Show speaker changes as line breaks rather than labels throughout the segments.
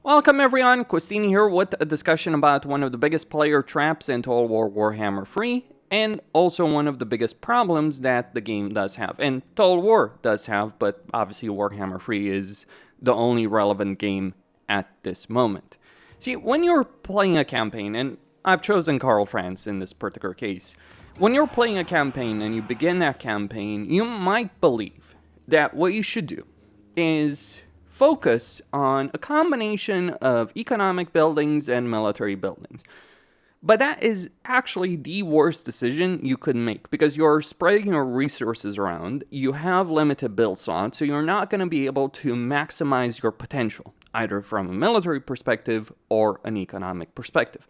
Welcome everyone, Questini here with a discussion about one of the biggest player traps in Total War Warhammer 3, and also one of the biggest problems that the game does have, and Total War does have, but obviously Warhammer 3 is the only relevant game at this moment. See, when you're playing a campaign, and I've chosen Karl Franz in this particular case, when you're playing a campaign and you begin that campaign, you might believe that what you should do is focus on a combination of economic buildings and military buildings. But that is actually the worst decision you could make, because you're spreading your resources around, you have limited build slots, so you're not going to be able to maximize your potential, either from a military perspective or an economic perspective.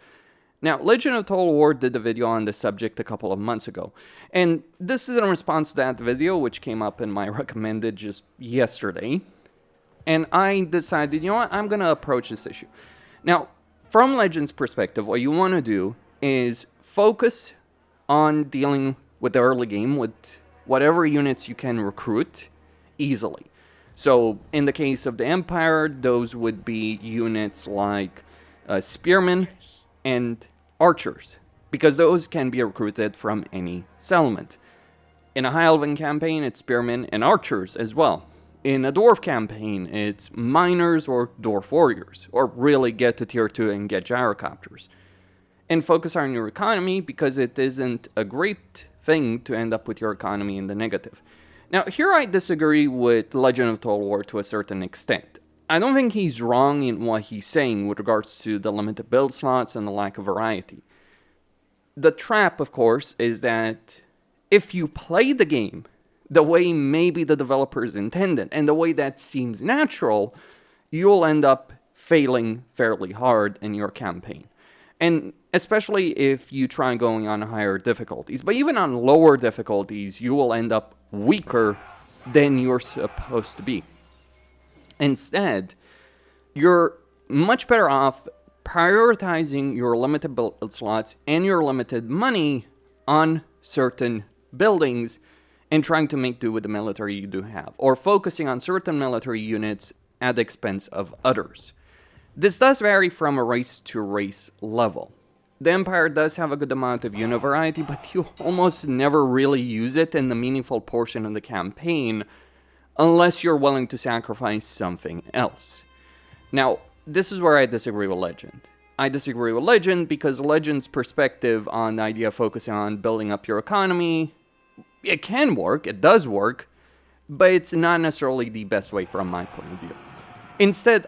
Now, Legend of Total War did a video on this subject a couple of months ago, and this is in response to that video, which came up in my recommended just yesterday. And I decided, you know what, I'm going to approach this issue. Now, from Legend's perspective, what you want to do is focus on dealing with the early game with whatever units you can recruit easily. So, in the case of the Empire, those would be units like spearmen and archers, because those can be recruited from any settlement. In a High Elven campaign, it's spearmen and archers as well. In a Dwarf campaign, it's miners or Dwarf warriors, or really get to tier 2 and get gyrocopters. And focus on your economy, because it isn't a great thing to end up with your economy in the negative. Now, here I disagree with Legend of Total War to a certain extent. I don't think he's wrong in what he's saying with regards to the limited build slots and the lack of variety. The trap, of course, is that if you play the game the way maybe the developers intended, and the way that seems natural, you'll end up failing fairly hard in your campaign. And especially if you try going on higher difficulties. But even on lower difficulties, you will end up weaker than you're supposed to be. Instead, you're much better off prioritizing your limited build slots and your limited money on certain buildings and trying to make do with the military you do have, or focusing on certain military units at the expense of others. This does vary from a race to race level. The Empire does have a good amount of unit variety, but you almost never really use it in the meaningful portion of the campaign, unless you're willing to sacrifice something else. Now, this is where I disagree with Legend. I disagree with Legend because Legend's perspective on the idea of focusing on building up your economy, it can work, it does work, but it's not necessarily the best way from my point of view. Instead,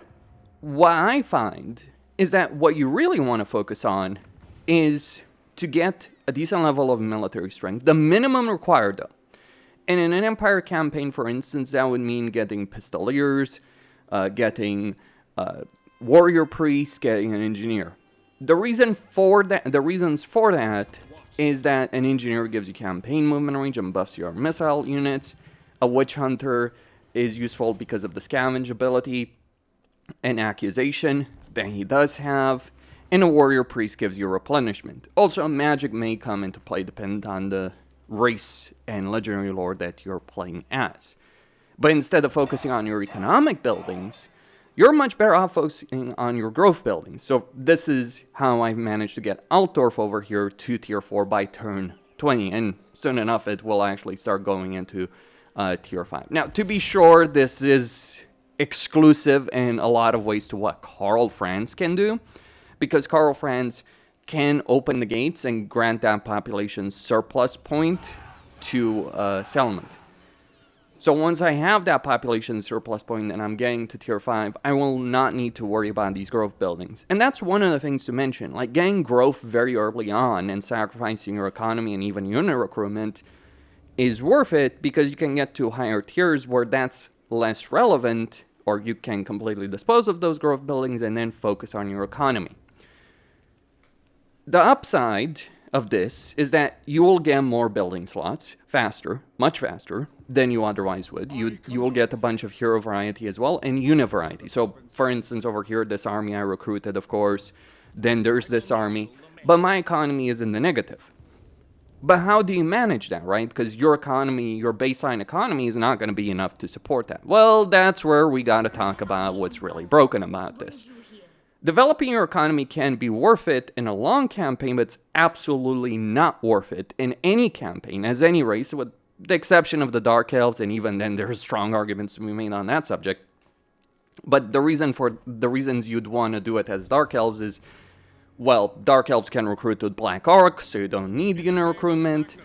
what I find is that what you really want to focus on is to get a decent level of military strength, the minimum required though. And in an Empire campaign, for instance, that would mean getting Pistoliers, getting warrior priests, getting an engineer. The reasons for that is that an engineer gives you campaign movement range and buffs your missile units. A witch hunter is useful because of the scavenge ability and accusation that he does have. And a warrior priest gives you replenishment. Also, magic may come into play depending on the race and legendary lore that you're playing as. But instead of focusing on your economic buildings, you're much better off focusing on your growth buildings. So this is how I've managed to get Altdorf over here to tier 4 by turn 20. And soon enough, it will actually start going into tier 5. Now, to be sure, this is exclusive in a lot of ways to what Karl Franz can do. Because Karl Franz can open the gates and grant that population's surplus point to settlement. So once I have that population surplus point and I'm getting to tier 5, I will not need to worry about these growth buildings. And that's one of the things to mention. Like, getting growth very early on and sacrificing your economy and even unit recruitment is worth it, because you can get to higher tiers where that's less relevant, or you can completely dispose of those growth buildings and then focus on your economy. The upside of this is that you will get more building slots faster, much faster than you otherwise would. You will get a bunch of hero variety as well, and unit variety. So, for instance, over here, this army I recruited, of course. Then there's this army. But my economy is in the negative. But how do you manage that, right? Because your economy, your baseline economy is not going to be enough to support that. Well, that's where we got to talk about what's really broken about this. Developing your economy can be worth it in a long campaign, but it's absolutely not worth it in any campaign, as any race, with the exception of the Dark Elves, and even then there's strong arguments to be made on that subject. But the reasons you'd want to do it as Dark Elves is, well, Dark Elves can recruit with Black Orcs, so you don't need unit recruitment.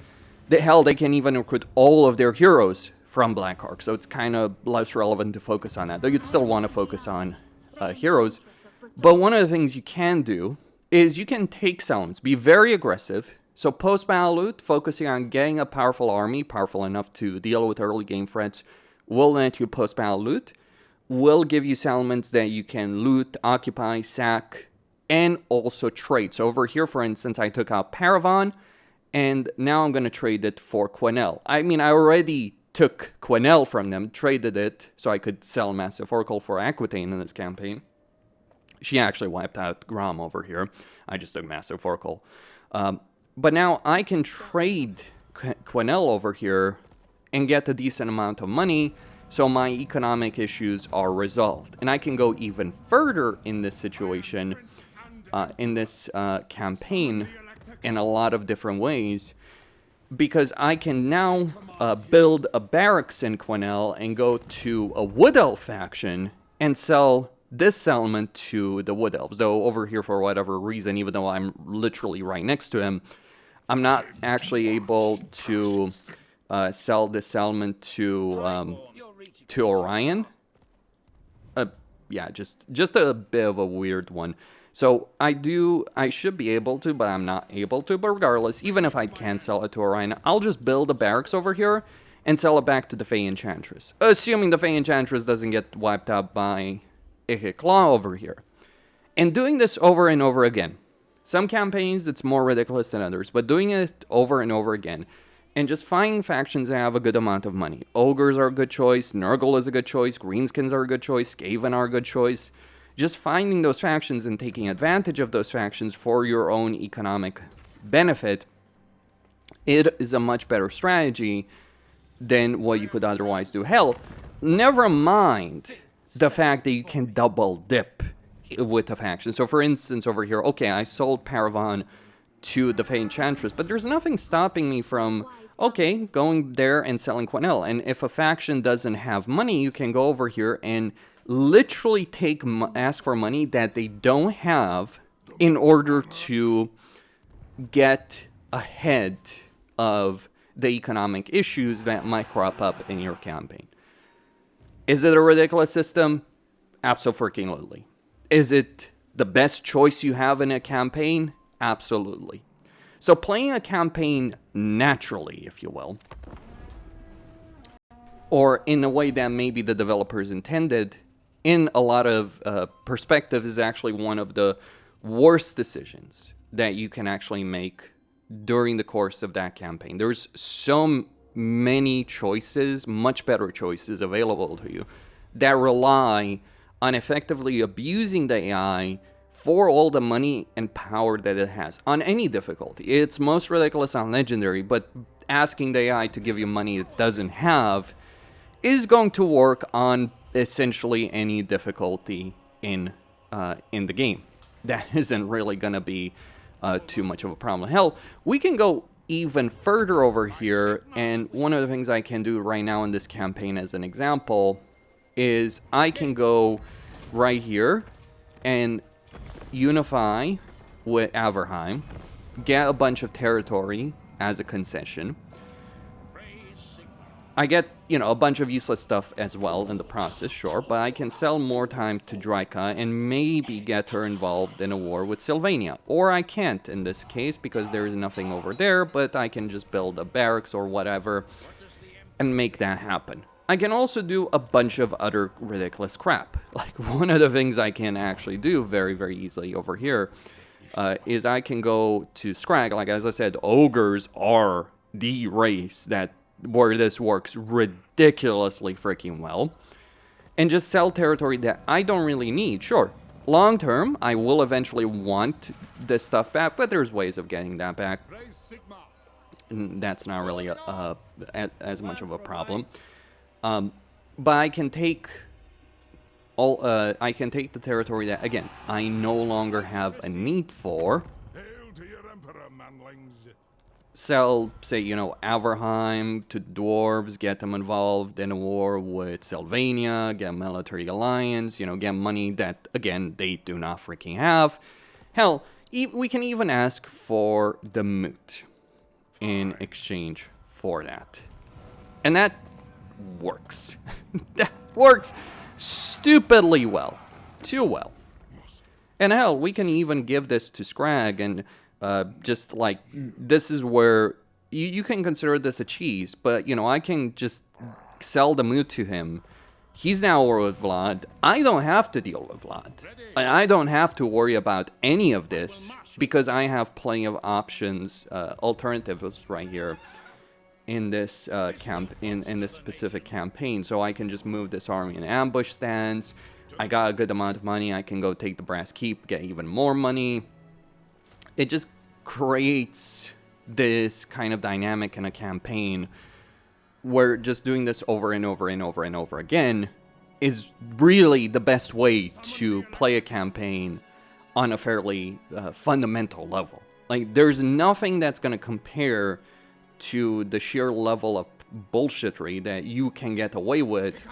They can even recruit all of their heroes from Black Orcs, so it's kind of less relevant to focus on that, though you'd still want to focus on heroes. But one of the things you can do is you can take settlements, be very aggressive. So post-battle loot, focusing on getting a powerful army, powerful enough to deal with early game threats, will let you post-battle loot, will give you settlements that you can loot, occupy, sack, and also trade. So over here, for instance, I took out Paravan, and now I'm going to trade it for Quenelle. I mean, I already took Quenelle from them, traded it, so I could sell Massive Oracle for Aquitaine in this campaign. She actually wiped out Grom over here. I just took Massive Oracle. But now I can trade Quenelle over here and get a decent amount of money, so my economic issues are resolved. And I can go even further in this situation, in this campaign, in a lot of different ways, because I can now build a barracks in Quenelle and go to a Wood Elf faction and sell this settlement to the Wood Elves. Though over here, for whatever reason, even though I'm literally right next to him, I'm not actually able to sell this settlement to Orion. Yeah, just a bit of a weird one. So I should be able to, but I'm not able to. But regardless, even if I can sell it to Orion, I'll just build a barracks over here and sell it back to the Fey Enchantress. Assuming the Fey Enchantress doesn't get wiped out by Claw over here. And doing this over and over again. Some campaigns, it's more ridiculous than others, but doing it over and over again. And just finding factions that have a good amount of money. Ogres are a good choice, Nurgle is a good choice, Greenskins are a good choice, Skaven are a good choice. Just finding those factions and taking advantage of those factions for your own economic benefit, it is a much better strategy than what you could otherwise do. Hell, never mind the fact that you can double dip with a faction. So for instance, over here, okay, I sold Paravan to the Fey Enchantress, but there's nothing stopping me from, okay, going there and selling Quenelle. And if a faction doesn't have money, you can go over here and literally ask for money that they don't have in order to get ahead of the economic issues that might crop up in your campaign. Is it a ridiculous system? Abso-freaking-lutely. Is it the best choice you have in a campaign? Absolutely. So playing a campaign naturally, if you will, or in a way that maybe the developers intended, in a lot of perspective, is actually one of the worst decisions that you can actually make during the course of that campaign. There's so many choices, much better choices available to you, that rely on effectively abusing the AI for all the money and power that it has on any difficulty. It's most ridiculous on Legendary, but asking the AI to give you money it doesn't have is going to work on essentially any difficulty in the game. That isn't really going to be too much of a problem. Hell, we can go even further over here, and one of the things I can do right now in this campaign as an example is I can go right here and unify with Averheim, get a bunch of territory as a concession. I get, a bunch of useless stuff as well in the process, sure, but I can sell more time to Draika and maybe get her involved in a war with Sylvania. Or I can't in this case because there is nothing over there, but I can just build a barracks or whatever and make that happen. I can also do a bunch of other ridiculous crap. Like, one of the things I can actually do very, very easily over here is I can go to Scrag. Like, as I said, ogres are the race where this works ridiculously freaking well. And just sell territory that I don't really need. Sure, long term, I will eventually want this stuff back, but there's ways of getting that back. And that's not really as much of a problem. But I can take I can take the territory that, again, I no longer have a need for.
Hail to your emperor, manlings.
Sell, say, you know, Averheim to dwarves, get them involved in a war with Sylvania, get a military alliance, you know, get money that, again, they do not freaking have. Hell, we can even ask for the moot in exchange for that. And that works. That works stupidly well. Too well. And hell, we can even give this to Scrag and just like, this is where you can consider this a cheese, but, you know, I can just sell the mood to him. He's now war with Vlad. I don't have to deal with Vlad. I don't have to worry about any of this because I have plenty of options, alternatives right here in this in this specific campaign. So I can just move this army in ambush stance. I got a good amount of money. I can go take the Brass Keep, get even more money. It just creates this kind of dynamic in a campaign where just doing this over and over and over and over again is really the best way to play a campaign on a fairly fundamental level. Like, there's nothing that's going to compare to the sheer level of bullshittery that you can get away with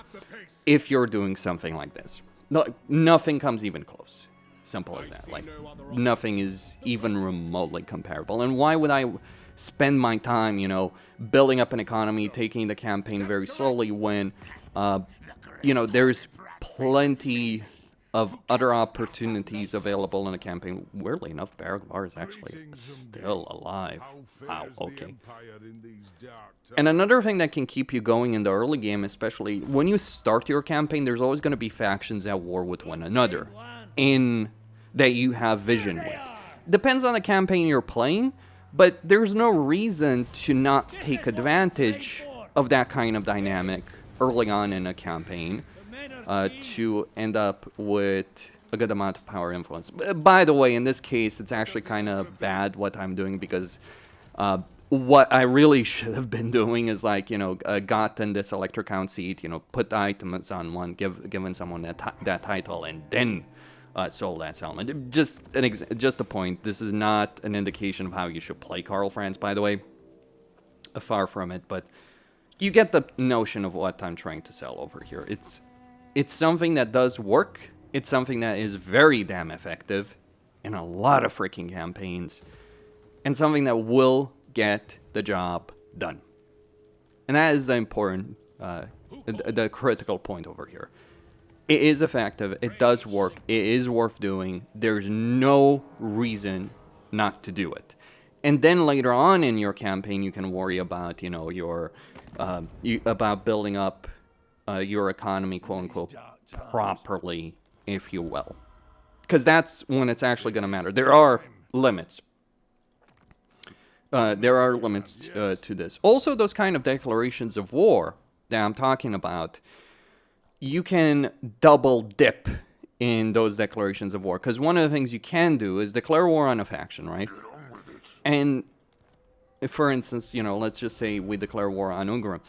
if you're doing something like this. No, nothing comes even close. Simple as that. Like, nothing is even remotely comparable. And why would I spend my time, you know, building up an economy, taking the campaign very slowly when, you know, there's plenty of other opportunities available in a campaign. Weirdly enough, Baragvar is actually still alive. Wow, okay. And another thing that can keep you going in the early game, especially when you start your campaign, there's always going to be factions at war with one another that you have vision with. Depends on the campaign you're playing, but there's no reason to not take advantage of that kind of dynamic early on in a campaign to end up with a good amount of power influence. By the way, in this case, it's actually kind of bad what I'm doing because what I really should have been doing is, like, you know, gotten this elector count seat, you know, put the items on one, given someone that title, and then sold that settlement. Just a point. This is not an indication of how you should play Karl Franz, by the way. Far from it, but you get the notion of what I'm trying to sell over here. It's something that does work. It's something that is very damn effective in a lot of freaking campaigns, and something that will get the job done. And that is the important, the critical point over here. It is effective. It does work. It is worth doing. There's no reason not to do it. And then later on in your campaign, you can worry about, you know, your about building up your economy, quote unquote, properly, if you will, because that's when it's actually going to matter. There are limits. There are limits to this. Also, those kind of declarations of war that I'm talking about, you can double dip in those declarations of war, because one of the things you can do is declare war on a faction, right? And if, for instance, you know, let's just say we declare war on Ungrim.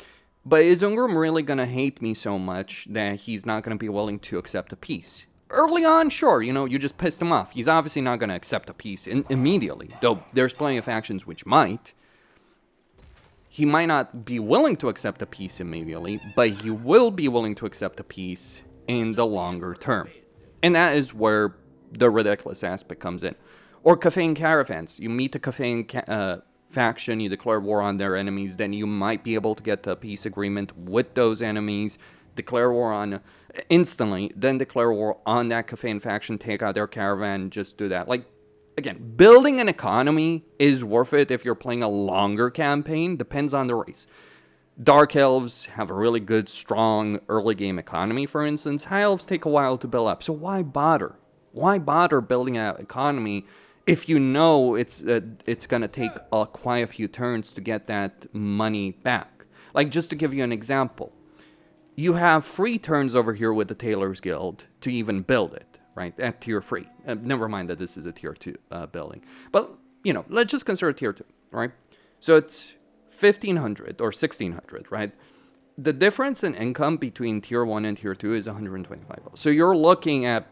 But is Ungrim really going to hate me so much that he's not going to be willing to accept a peace? Early on, sure, you know, you just pissed him off. He's obviously not going to accept a peace immediately, though there's plenty of factions which might. He might not be willing to accept a peace immediately, but he will be willing to accept a peace in the longer term. And that is where the ridiculous aspect comes in. Or Kafane caravans. You meet a Kafane faction, you declare war on their enemies, then you might be able to get a peace agreement with those enemies, declare war on instantly, then declare war on that Kafane faction, take out their caravan, just do that. Like, again, building an economy is worth it if you're playing a longer campaign, depends on the race. Dark Elves have a really good, strong early game economy, for instance. High Elves take a while to build up, so why bother? Why bother building an economy if you know it's going to take quite a few turns to get that money back? Like, just to give you an example, you have 3 turns over here with the Tailors Guild to even build it, right, at tier 3. Never mind that this is a tier 2 building. But, you know, let's just consider tier 2, right? So it's 1,500 or 1,600, right? the difference in income between tier 1 and tier 2 is 125 gold. So you're looking at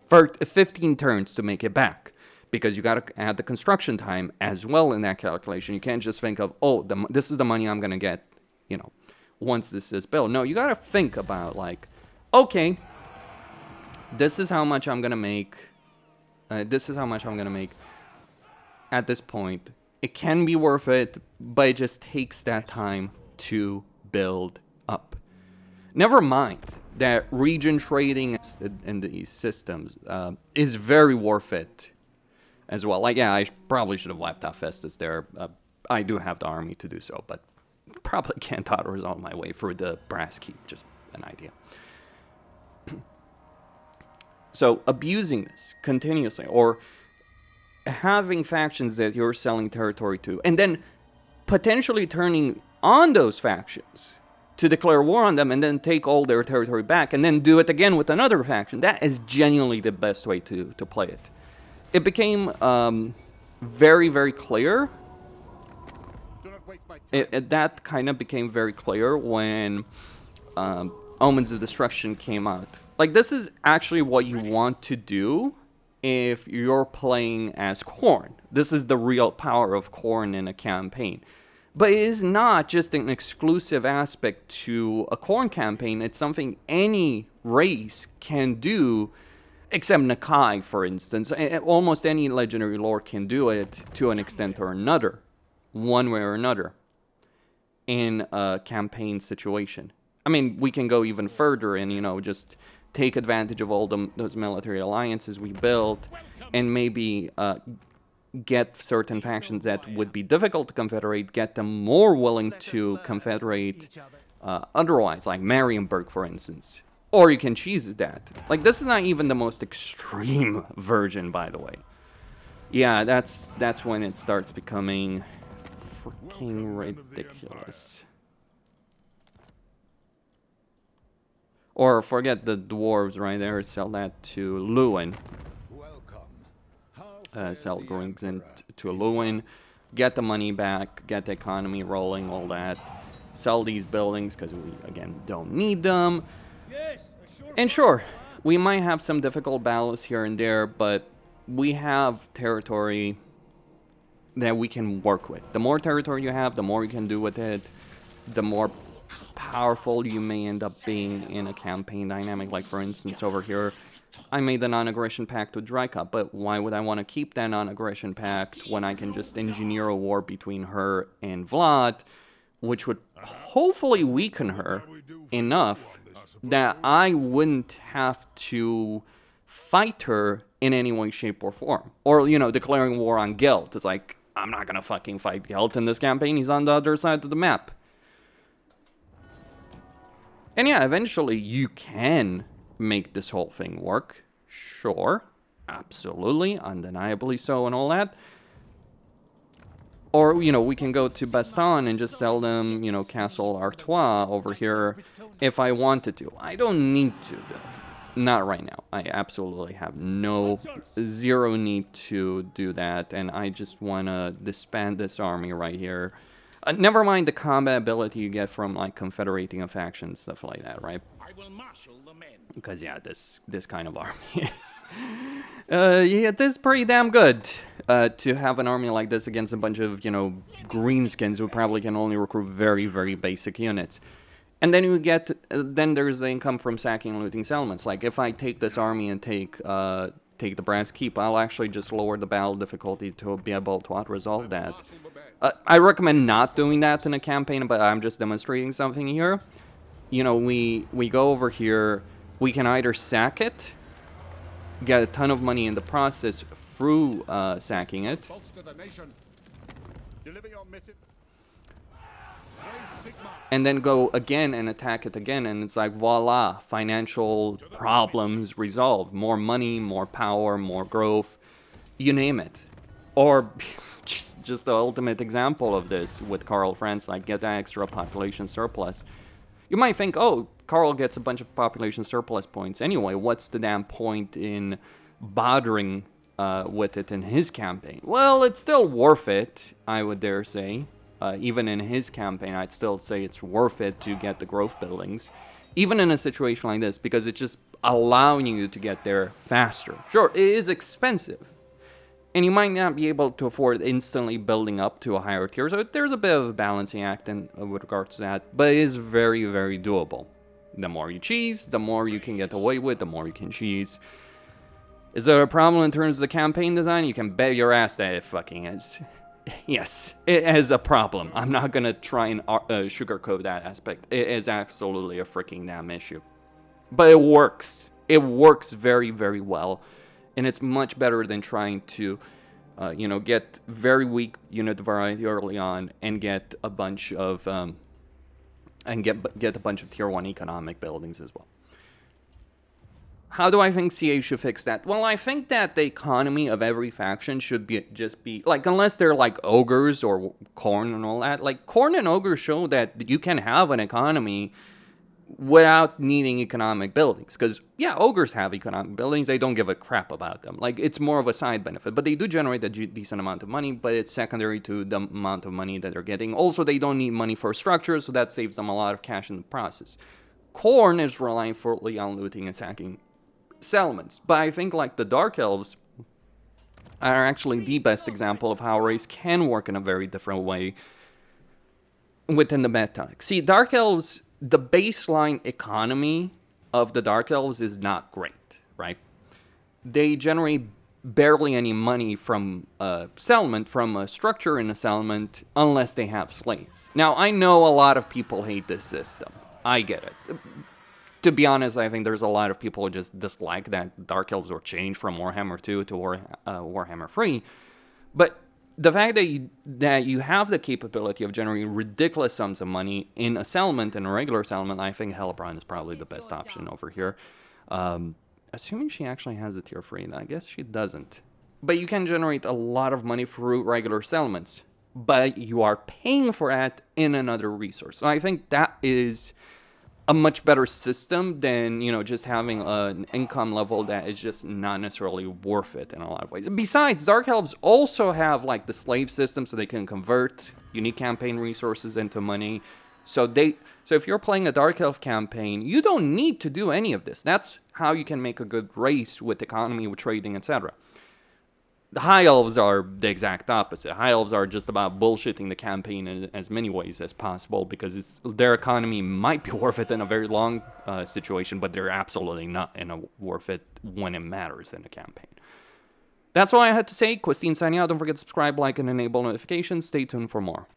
15 turns to make it back, because you got to add the construction time as well in that calculation. You can't just think of, oh, this is the money I'm going to get, you know, once this is built. No, you got to think about, like, okay, this is how much I'm going to make. This is how much I'm going to make at this point. It can be worth it, but it just takes that time to build up. Never mind that region trading in these systems is very worth it as well. Like, yeah, I probably should have wiped out Festus there. I do have the army to do so, but probably can't auto-resolve my way through the brass keep. Just an idea. So abusing this continuously, or having factions that you're selling territory to, and then potentially turning on those factions to declare war on them and then take all their territory back and then do it again with another faction. That is genuinely the best way to play it. It became very, very clear. That kind of became very clear when Omens of Destruction came out. Like, this is actually what you want to do if you're playing as Khorne. This is the real power of Khorne in a campaign. But it is not just an exclusive aspect to a Khorne campaign. It's something any race can do, except Nakai, for instance. Almost any legendary lore can do it to an extent or another, one way or another, in a campaign situation. I mean, we can go even further and, you know, just take advantage of all those military alliances we built, and maybe get certain factions that would be difficult to confederate, get them more willing to confederate otherwise, like Marienburg, for instance. Or you can cheese that. Like, this is not even the most extreme version, by the way. Yeah, that's when it starts becoming freaking ridiculous. Or forget the dwarves right there, sell that to Lewin. Sell Grings to Lewin, get the money back, get the economy rolling, all that. Sell these buildings because we, again, don't need them. And sure, we might have some difficult battles here and there, but we have territory that we can work with. The more territory you have, the more you can do with it, the more powerful you may end up being in a campaign dynamic. Like, for instance, over here, I made the non-aggression pact with Dryka, but why would I want to keep that non-aggression pact when I can just engineer a war between her and Vlad, which would hopefully weaken her enough that I wouldn't have to fight her in any way, shape, or form. Or, you know, declaring war on Gelt. It's like, I'm not gonna fucking fight Gelt in this campaign, he's on the other side of the map. And yeah, eventually you can make this whole thing work. Sure, absolutely, undeniably so and all that. Or, you know, we can go to Baston and just sell them, you know, Castle Artois over here if I wanted to. I don't need to, though. Not right now. I absolutely have zero need to do that, and I just want to disband this army right here. Never mind the combat ability you get from, like, confederating a faction, stuff like that, right?
I will marshal the men.
Because, yeah, this kind of army is... yeah, this is pretty damn good. To have an army like this against a bunch of, you know, greenskins who probably can only recruit very, very basic units. And then you get... then there's the income from sacking and looting settlements. Like, if I take this army and take the Brass Keep, I'll actually just lower the battle difficulty to be able to out-resolve that. I recommend not doing that in a campaign, but I'm just demonstrating something here. You know, we go over here, we can either sack it, get a ton of money in the process through sacking it, and then go again and attack it again, and it's like, voila, financial problems resolved. More money, more power, more growth, you name it. Or just the ultimate example of this with Karl France, like, get that extra population surplus. You might think, oh, Karl gets a bunch of population surplus points anyway. What's the damn point in bothering with it in his campaign? Well, it's still worth it, I would dare say. even in his campaign, I'd still say it's worth it to get the growth buildings, even in a situation like this, because it's just allowing you to get there faster. Sure, it is expensive, and you might not be able to afford instantly building up to a higher tier, so there's a bit of a balancing act with regards to that, but it is very, very doable. The more you cheese, the more you can get away with, the more you can cheese. Is there a problem in terms of the campaign design? You can bet your ass that it fucking is. Yes, it is a problem. I'm not gonna try and sugarcoat that aspect. It is absolutely a freaking damn issue. But it works. It works very, very well. And it's much better than trying to, get very weak unit variety early on and get a bunch of, get a bunch of tier 1 economic buildings as well. How do I think CA should fix that? Well, I think that the economy of every faction should just be like, unless they're like ogres or Khorne and all that. Like, Khorne and ogres show that you can have an economy without needing economic buildings. Because, yeah, ogres have economic buildings. They don't give a crap about them. Like, it's more of a side benefit. But they do generate a decent amount of money, but it's secondary to the amount of money that they're getting. Also, they don't need money for structure, so that saves them a lot of cash in the process. Khorne is relying fully on looting and sacking settlements. But I think, like, the Dark Elves are actually the best example of how race can work in a very different way within the meta. See, Dark Elves, the baseline economy of the Dark Elves is not great, right? They generate barely any money from a settlement, from a structure in a settlement, unless they have slaves. Now, I know a lot of people hate this system. I get it. To be honest, I think there's a lot of people who just dislike that Dark Elves were changed from Warhammer 2 to Warhammer 3. But the fact that you have the capability of generating ridiculous sums of money in a settlement, in a regular settlement, I think Hellebron is probably the best option over here. Assuming she actually has a tier 3, I guess she doesn't. But you can generate a lot of money through regular settlements. But you are paying for that in another resource. So I think that is a much better system than, just having an income level that is just not necessarily worth it in a lot of ways. Besides, Dark Elves also have, like, the slave system, so they can convert unique campaign resources into money. So if you're playing a Dark Elf campaign, you don't need to do any of this. That's how you can make a good race with economy, with trading, etc. The High Elves are the exact opposite. High Elves are just about bullshitting the campaign in as many ways as possible, because their economy might be worth it in a very long situation, but they're absolutely not worth it when it matters in a campaign. That's all I had to say. Christine signing out. Don't forget to subscribe, like, and enable notifications. Stay tuned for more.